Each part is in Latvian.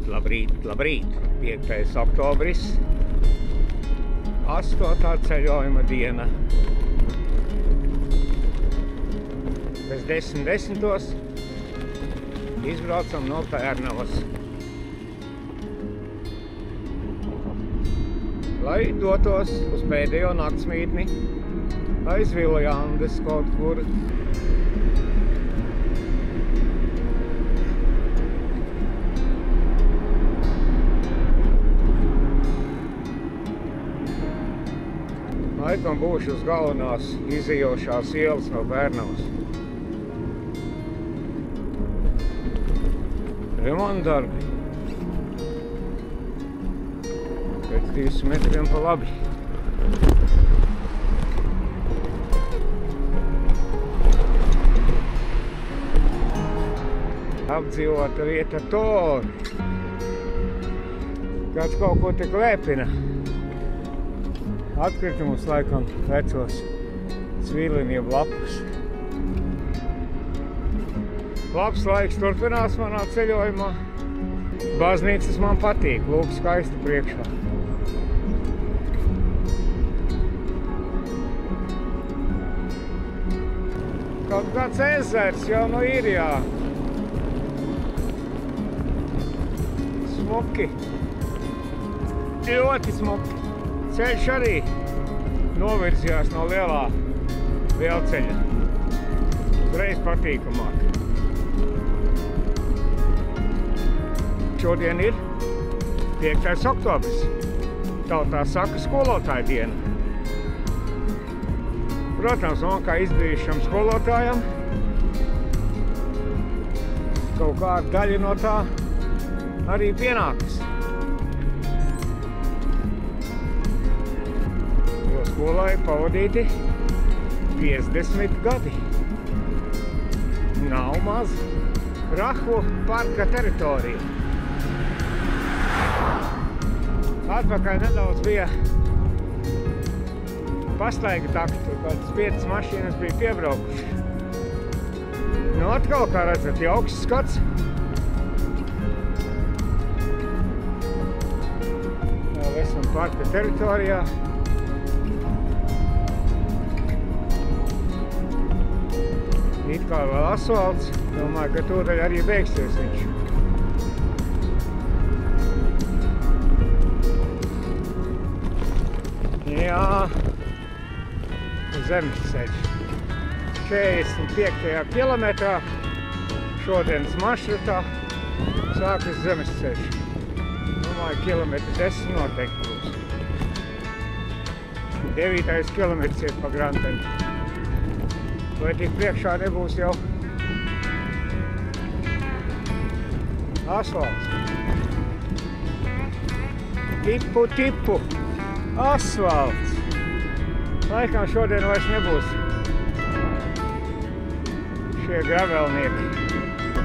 Labrīt, labrīt! 5. oktobris, 8. ceļojuma diena. Pēc 10:10 izbraucam no Pērnavas, lai dotos uz pēdējo naktsmītni aiz Viljandis kaut kur. Laikam būšu uz galvenās izejošās ielas no Pērnavas. Remontdarbi. Pēc 200 metriem pa labi. Apdzīvota vieta Tori. Kāds kaut ko tik lēpina. Atkritumus laikam vecos Cviliņiem lapus. Labs laiks turpinās manā ceļojumā. Baznīcas man patīk, lūk skaisti priekšā. Kaut kāds ezers jau no Īrijā. Smuki. Ļoti smuki. Ceļš arī novirzījās no lielā lielceļa. Uzreiz patīkamāk. Šodien ir 5. oktobris. Tautā saka skolotāja diena. Protams, man kā izbijušam skolotājam kaut kāda daļa no tā arī pienākas. Jo skolā ir pavadīti 50 gadi. Nav maz. Rahvu parka teritorija. Atpakaļ nedaudz bija pastaiga takti, tur kādas 5 mašīnas bija piebraukuši. Nu, atkal, kā redzat, jauks skats. Vēl esam parka teritorijā. It kā vēl asfalts, domāju, ka tūdaļ arī beigsies viņš. Jā, zemes ceļš. 45. kilometrā šodienas maršrutā sākas zemes ceļš. Domāju, kilometri 10 noteikti būs. 9. kilometrs ir pa Granteni. Vai tik priekšā nebūs jau asfalts? Tipu, tipu. Asfalts. Laikam šodien vairs nebūs šie gravelnieki.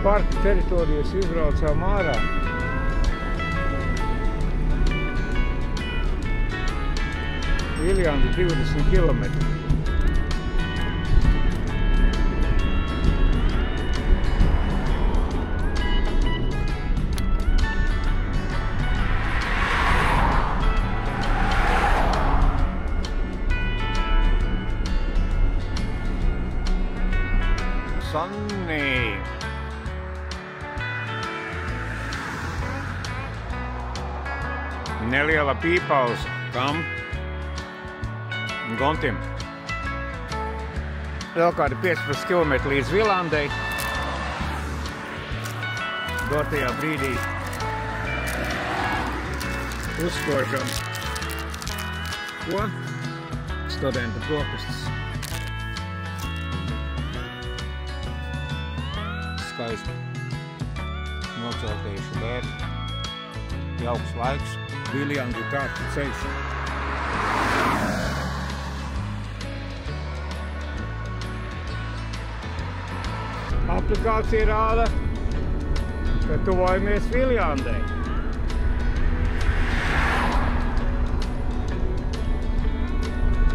Parka teritorijas izbraucām ārā. Viljandi 20 kilometri. Sunny. Neliela pīpa uz kam? Gontiem. Vēl kādi 15 km līdz Viljandei. Dotajā brīdī uzkožam. Ko? Studentu brokastis. Skaisti noceltiešu dēļ. Jauks laiks. Viljandi kārta ceļš. Aplikācija rāda, ka tuvojamies Viljandei.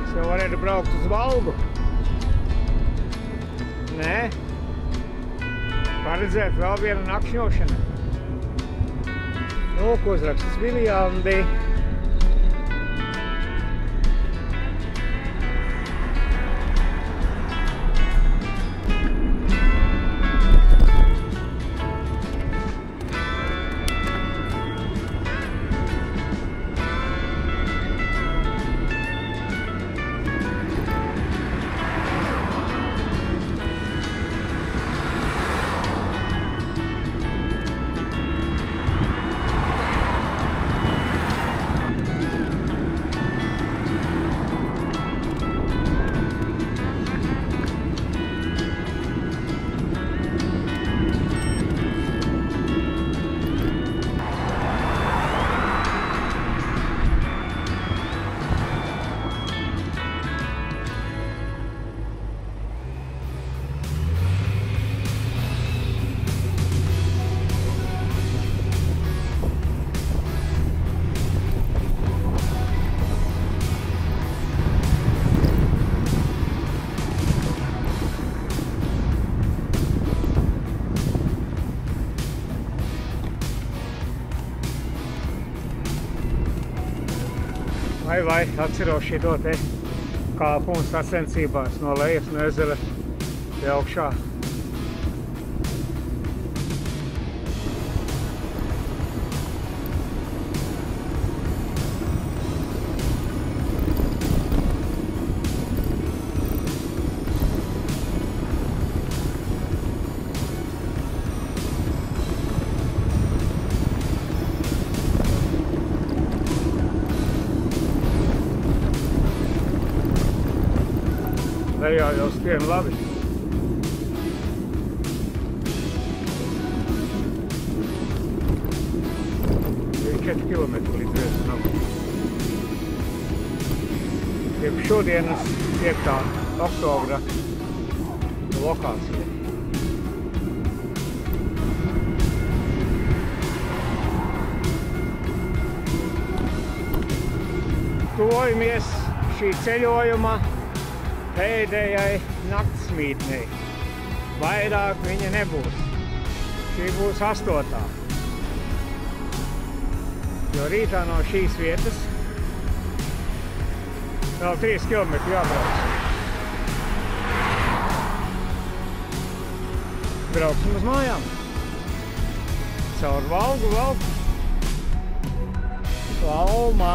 Es jau varētu braukt uz Valgu. Nē. Paredzēt vēl vienu nakšņošanu. Lūk, uzraksts Viljandi. Vai, atceros šito te kāpumu sacensībās no lejas no ezera pie augšā. Lejā jau skrien labi. Ir 4 kilometri līdz Viesnam. Ir šodienas 5. oktobra lokācija. Tuvojamies šī ceļojuma pēdējai naktsmītnei. Vairāk viņa nebūs. Šī būs 8. Jo rītā no šīs vietas vēl 3 kilometri jābrauc. Brauksim uz mājām. Caur Valgu vēl. Laumā.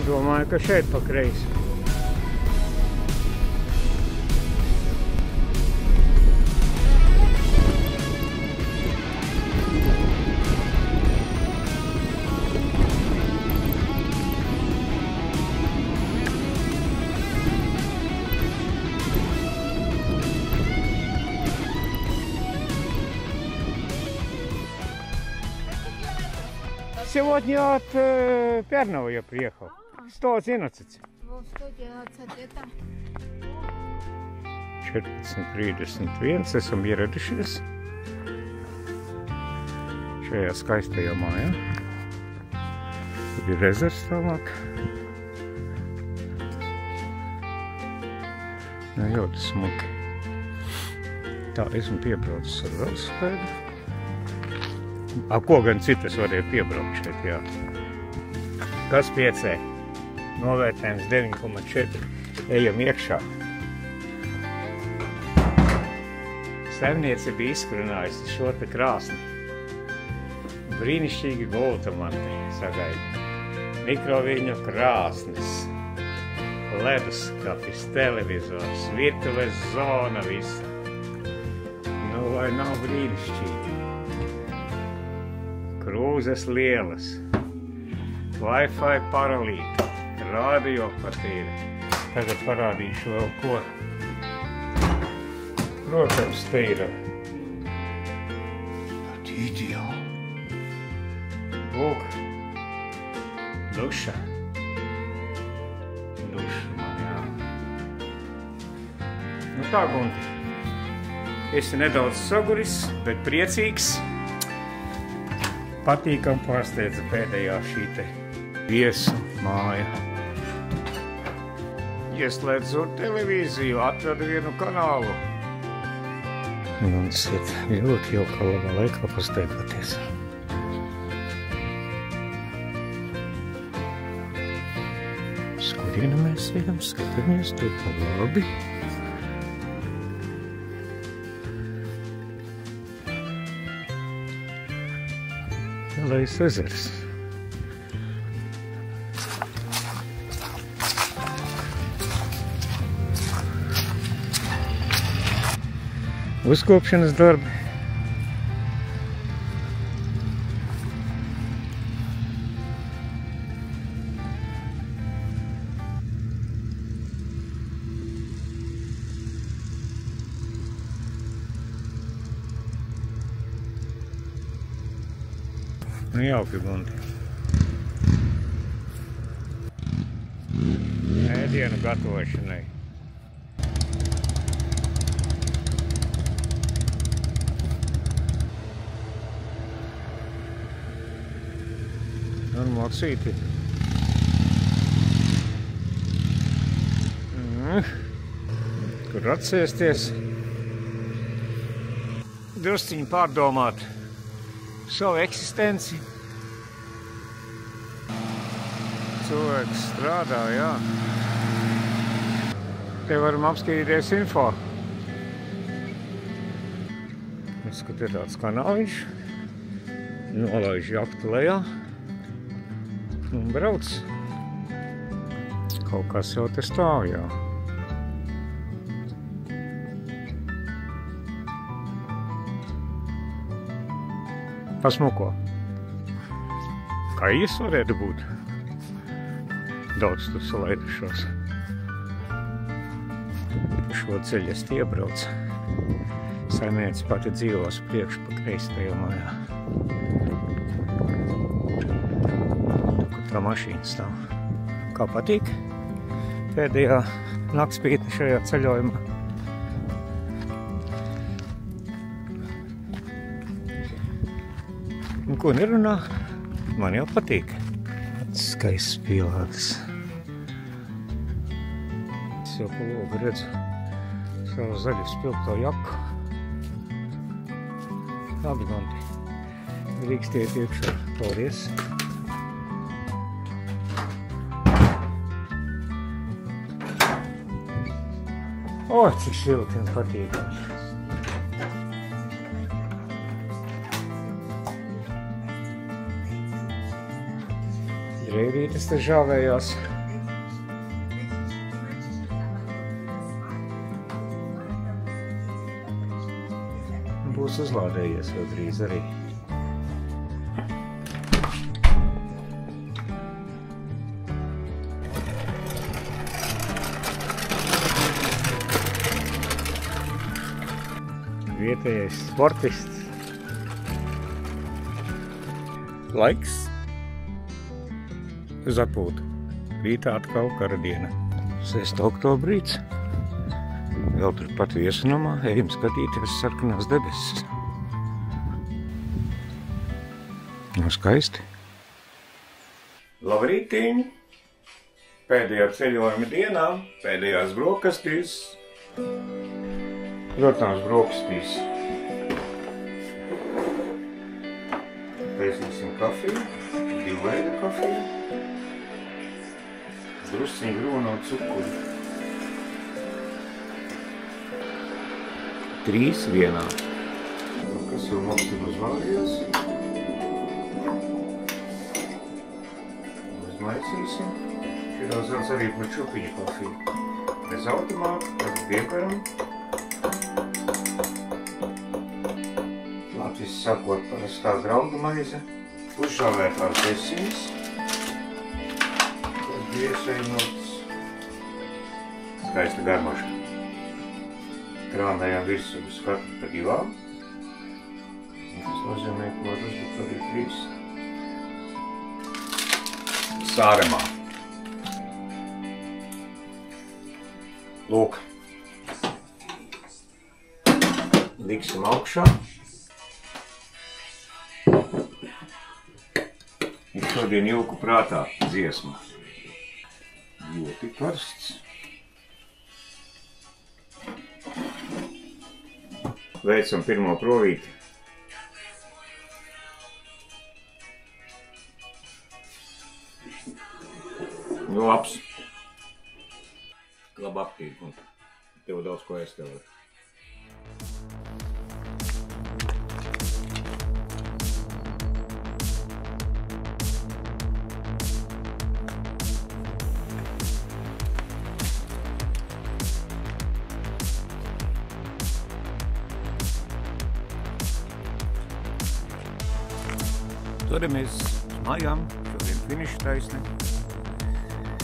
Domāju, ka šeit pa kreisi. Сегодня от Пернова я приехал. 111. 14:31 esam ieradušies šajā skaistajā mājā. Tur ir ezers tālāk. Jā, ļoti smuki. Tā, esmu piebraucis ar velosipēdu. Ko gan citas varēja piebraukt šeit, jā. Kas piecē? Novērtējums 9,4. Ejam iekšā. Saimniece bija izkurinājusi šo te krāsni. Brīnišķīgi gulta man te sagaida. Mikroviļņu krāsnes, leduskapis, televizors, virtuves zona visa. Nu, vai nav brīnišķīgi? Krūzes lielas, Wi-Fi paralīti, radio patīra. Tagad parādīšu vēl ko. Protams, te ir video. Lūk, duša. Duša man, jā. Nu tā, Gunti. Esi nedaudz saguris, bet priecīgs. Patīkam pārsteidza pēdējā šī te viesu māja. ieslēdzot televīziju, atradu vienu kanālu. Un tas ir ļoti jauka labā laikā pasteigoties. Uz kurienu mēs ejam, skatāmies, tur pa labi. Lielais ezers. Uzkopšanas darbi. Nu jauki, Gundi. Ēdienu gatavošanai. Mocīti. Kur atsēsties. Drusciņi pārdomāt savu eksistenci. Cilvēks strādā, jā. Te varam apskatīties info. Skat, ir tāds kanāliņš. Nolaiž jaktu lejā. Un brauc. Kaut kas jau te stāv, jā. Pasmuko. Kaijas varētu būt. Daudz tur salaidušos. Šo ceļu es iebrauc. Saimniece pati dzīvos priekš pa kreistajā mājā. Tā mašīna stāv. Kā patīk pēdējā naktspītne šajā ceļojumā. Un ko nerunā, man jau patīk. Skaists pilāks. Es jau pa logu redzu savu zaļu spilgto jaku. Labi, Gundi. Drīkstiet iekšā. Paldies. O, cik silti un patīkami. Dreivītes te žāvējās. Būs uzlādējies jau drīz arī. Vietējais sportists. Laiks uz atpūtu. Rītā atkal kara diena. 6. oktobrīts. Vēl turpat viesunamā ejam skatīties sarkanās debesis. Nu, skaisti. Labrītiņ! Pēdējā ceļojuma dienā, pēdējās brokastīs. Protams, brokastīs. Taisīsim kafiju, 2 veida kafiju, drusciņu grono cukuru. 3 vienā. Kas jau mums ir uzvārījās. Uzmaicīsim. Šitās vēl arī par čupiņu kafiju. Bez automāta, tad piekaram. Latvijas sakot parastā graudu maize, uzžāvētās desiņas, tas bija iesaiņots, skaista garmaša. Krānējām virsū skatu pa 2. Tas nozīmē, ka var uzlikt arī 3. Sāremā. Lūk. Liksim augšā. Ir šodien jūku prātā dziesma. Ļoti karsts. veicam pirmo provīti. Labs. Labi aptīk un tev daudz ko ēst tev var. Dodamies uz mājām, šodien finiša taisni,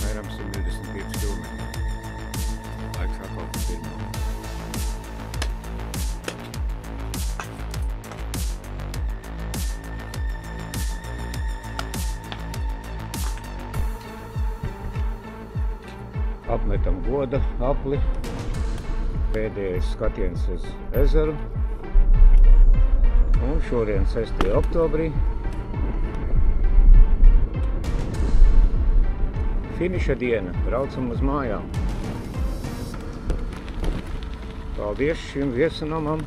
mēram 125 km. Laiks atkal pa pirmo. Apmetam goda apli, pēdējais skatiens uz ezeru, un šodien 6. oktobrī finiša diena, braucam uz mājām. Paldies šim viesunamam.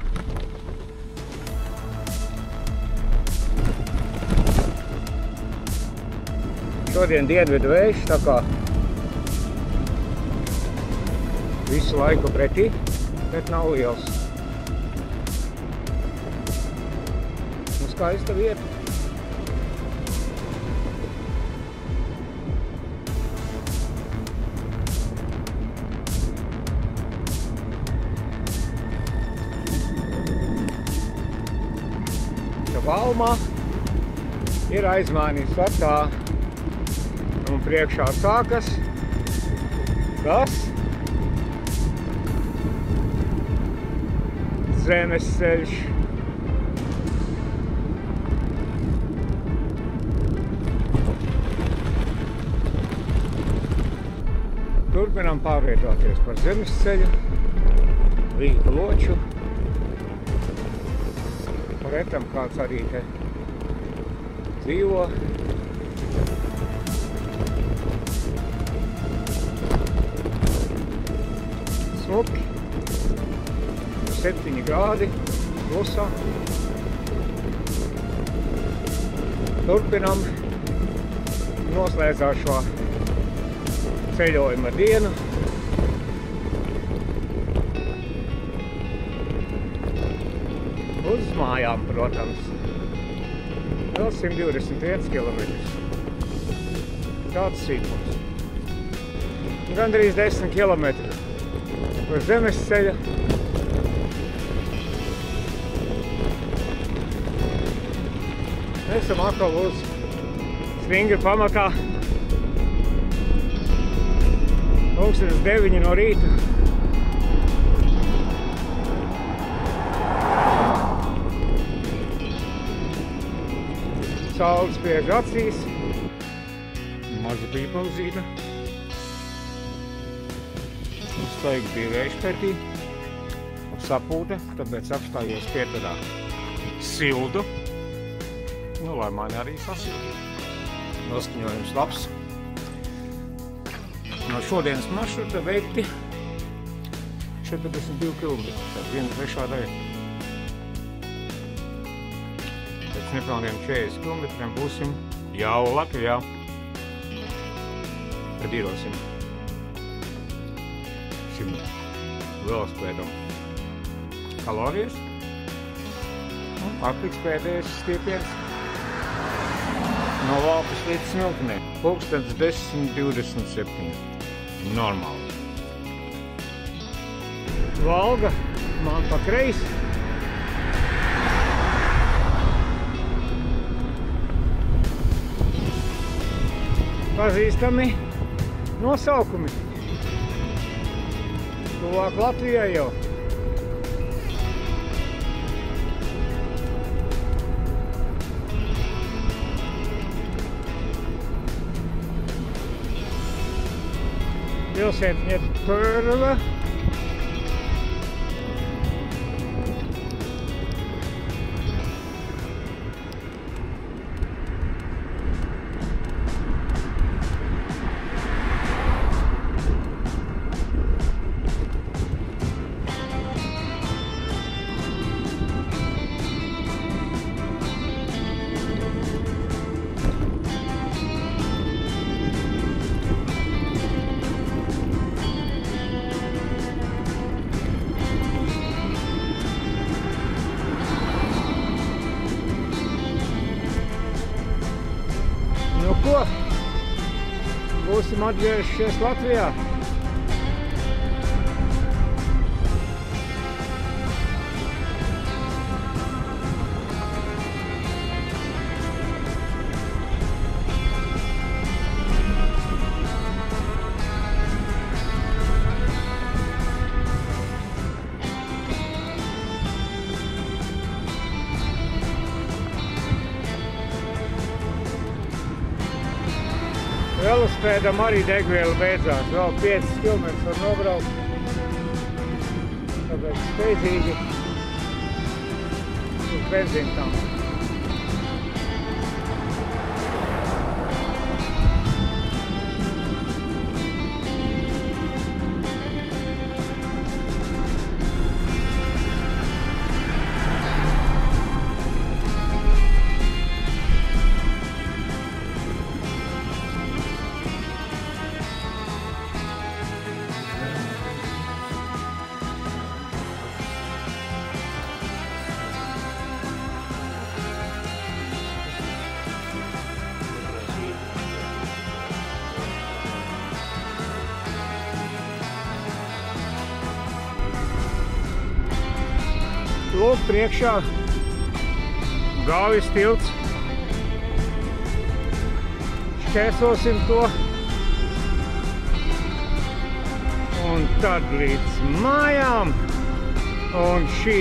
Šodien dienvidu vējš, tā kā visu laiku pretī, bet nav liels. Un skaista vieta. Valmā ir aizmānījis vecā un priekšā sākas tas zemes ceļš. Turpinām pārvietoties par zemes ceļu, Rīga Loču. Retam kāds arī te dzīvo. Smuki. 7 grādi klusā. Turpinam. Noslēdzās šo ceļojuma dienu. Uz mājām, protams. Vēl 121 km. Tāds sīkums. Gandrīz 10 km uz zemes ceļa. Esam atkal uz Stingri pamatā. Pulkstenis 9 no rīta. Saule spiež acīs, maza pīpauzīte. Steigi bija vējš pretī, sapūta, tāpēc apstājos pieturā sildu. Nu, lai mani arī sasildu. Noskaņojums labs. No šodienas maršruta veikti 42 km, tad 1/3 daļa. Pēc nepilniem 40 km būsim jau Latvijā. Tad īrosim šim velospēdam kalorijas un atliks pēdējais stiepiens no Valkas līdz Smiltenē. Pulkstenis 10:27. Normāli. Valga man pa kreisi. Pazīstami nosaukumi. Tuvāk Latvijai jau. Pilsētiņa Pērle. esam atgriežušies Latvijā. Velospēdam arī degviela beidzās. Vēl 5 km var nobraukt. Tāpēc steidzīgi uz benzīntām. Lūk, priekšā Gāvis tilts. Šķērsosim to. Un tad līdz mājām. Un šī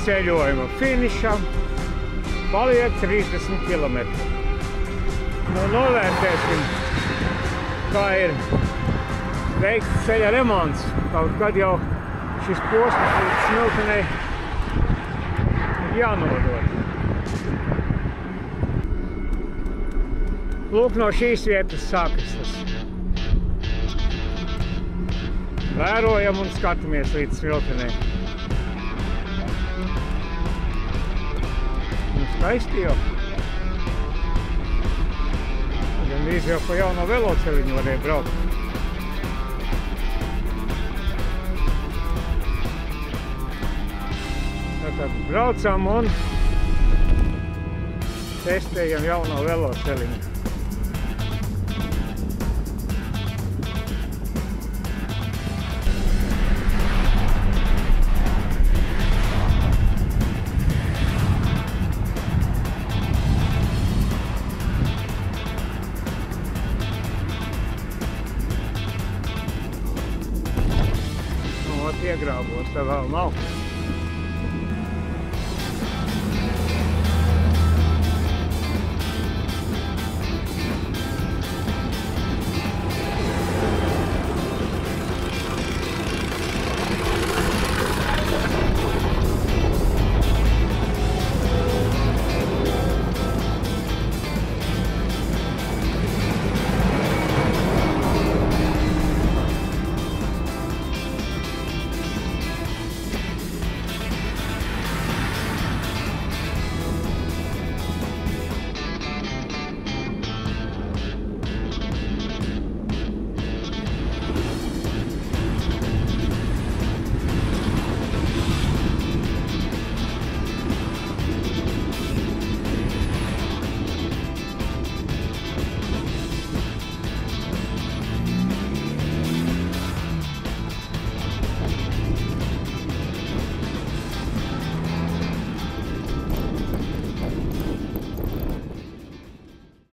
ceļojuma finišam paliek 30 km. Nu, novērtēsim, kā ir veikts ceļa remonts. Kaut kad jau šis posms līdz Smiltenei jānodod. Lūk, no šīs vietas sākas tas. Vērojam un skatāmies līdz Smiltenei. Nu, skaisti jau. Gandrīz jau pa jauno veloceliņu varēja braukt. Tad braucam un testējam jauno veloceliņu. Nu, iegrābos, tā vēl nav.